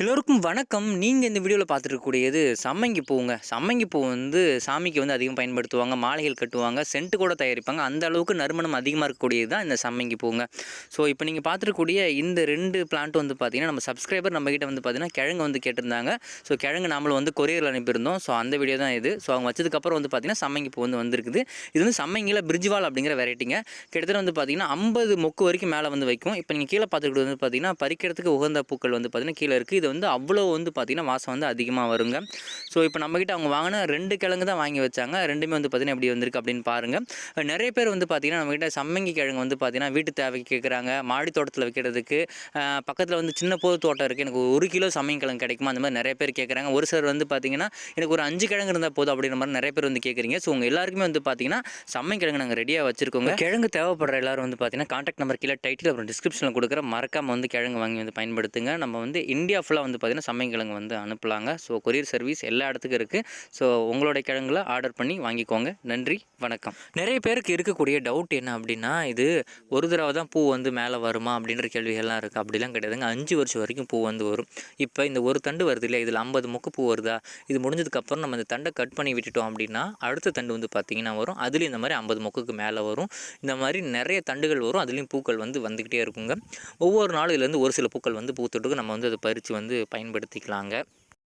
எல்லோருக்கும் வணக்கம். நீங்கள் இந்த வீடியோவில் பார்த்துருக்கக்கூடியது சம்மங்கி பூங்க. சம்மங்கி பூ வந்து சாமிக்கு வந்து அதிகம் பயன்படுத்துவாங்க, மாலைகள் கட்டுவாங்க, சென்ட் கூட தயாரிப்பாங்க. அந்த அளவுக்கு நறுமணம் அதிகமாக இருக்கக்கூடியது தான் இந்த சம்மங்கி பூங்க. ஸோ இப்போ நீங்கள் பார்த்துருக்கக்கூடிய இந்த 2 பிளான்ட் வந்து பார்த்திங்கன்னா, நம்ம சப்ஸ்கிரைபர் நம்மகிட்ட வந்து பார்த்திங்கன்னா கிழங்கு வந்து கேட்டிருந்தாங்க. ஸோ கிழங்கு நாமளும் வந்து கொரியரில் அனுப்பியிருந்தோம். ஸோ அந்த வீடியோ தான் இது. ஸோ அவங்க வச்சதுக்கப்புறம் வந்து பார்த்திங்கன்னா சம்மங்கி பூ வந்து வந்திருக்குது. இது வந்து சம்மங்கியில் பிரிஜ்வால் அப்படிங்கிற வெரைட்டிங்க. கிட்டத்தட்ட வந்து பார்த்திங்கன்னா 50 மொக்கு வரைக்கும் மேலே வந்து வைக்கும். இப்போ நீங்கள் கீழே பார்த்துக்கிட்டு வந்து பார்த்திங்கன்னா பறிக்கிறதுக்கு உகந்த பூக்கள் வந்து பார்த்திங்கன்னா கீழே இருக்குது. இது வந்து அவ்வளோ வந்து பார்த்திங்கன்னா வாசம் வந்து அதிகமாக வருங்க. ஸோ இப்போ நம்மக்கிட்ட அவங்க வாங்கின 2 கிழங்கு தான் வாங்கி வச்சாங்க. 2மே வந்து பார்த்திங்கன்னா எப்படி வந்திருக்கு அப்படின்னு பாருங்கள். நிறைய பேர் வந்து பார்த்திங்கன்னா நம்மக்கிட்ட சம்மங்கி கிழங்கு வந்து பார்த்திங்கன்னா வீட்டு தேவைக்கு கேட்குறாங்க, மாடி தோட்டத்தில் வைக்கிறதுக்கு. பக்கத்தில் வந்து சின்ன போது தோட்டம் இருக்குது, எனக்கு 1 கிலோ சம்மங்கி கிழங்கு கிடைக்குமா, அந்த மாதிரி நிறைய பேர் கேட்குறாங்க. ஒரு சிலர் வந்து பார்த்திங்கன்னா எனக்கு ஒரு 5 கிழங்கு இருந்தால் போதும் அப்படின்ற மாதிரி நிறைய பேர் வந்து கேட்குறீங்க. ஸோ உங்கள் எல்லாருக்குமே வந்து பார்த்திங்கன்னா சம்மங்கி கிழங்கு நாங்கள் ரெடியாக வச்சுருக்கோங்க. கிழங்கு தேவைப்படுற எல்லாரும் வந்து பார்த்திங்கன்னா கான்டாக்ட் நம்பர் கீழே டைட்டில் அப்புறம் டிஸ்கிரிப்ஷனில் கொடுக்குற, மறக்காமல் வந்து கிழங்கு வாங்கி வந்து பயன்படுத்துங்க. நம்ம வந்து இந்தியா ஃபுல்லாக வந்து பார்த்திங்கன்னா சம்மங்கி கிழங்கு வந்து அனுப்பலாங்க. ஸோ கொரியர் சர்வீஸ் எல்லா இடத்துக்கும் இருக்குது. ஸோ உங்களுடைய கிழங்குல ஆர்டர் பண்ணி வாங்கிக்கோங்க. நன்றி, வணக்கம். நிறைய பேருக்கு இருக்கக்கூடிய டவுட் என்ன அப்படின்னா, இது ஒரு தடவை தான் பூ வந்து மேலே வருமா அப்படின்ற கேள்விகள்லாம் இருக்குது. அப்படிலாம் கிடையாதுங்க. 5 வருஷம் வரைக்கும் பூ வந்து வரும். இப்போ இந்த ஒரு தண்டு வருது இல்லையா, இதில் 50 மொக்கு பூ வருதா, இது முடிஞ்சதுக்கப்புறம் நம்ம இந்த தண்டை கட் பண்ணி விட்டுட்டோம் அப்படின்னா அடுத்த தண்டு வந்து பார்த்திங்கன்னா வரும். அதுலேயும் இந்த மாதிரி 50 மொக்குக்கு மேலே வரும். இந்த மாதிரி நிறைய தண்டுகள் வரும். அதுலேயும் பூக்கள் வந்து வந்துக்கிட்டே இருக்குங்க. ஒவ்வொரு நாளும் இதுலேருந்து ஒரு சில பூக்கள் வந்து பூத்துட்டுருக்கு. நம்ம வந்து அதை பறித்து வந்து பயன்படுத்திக்கலாங்க.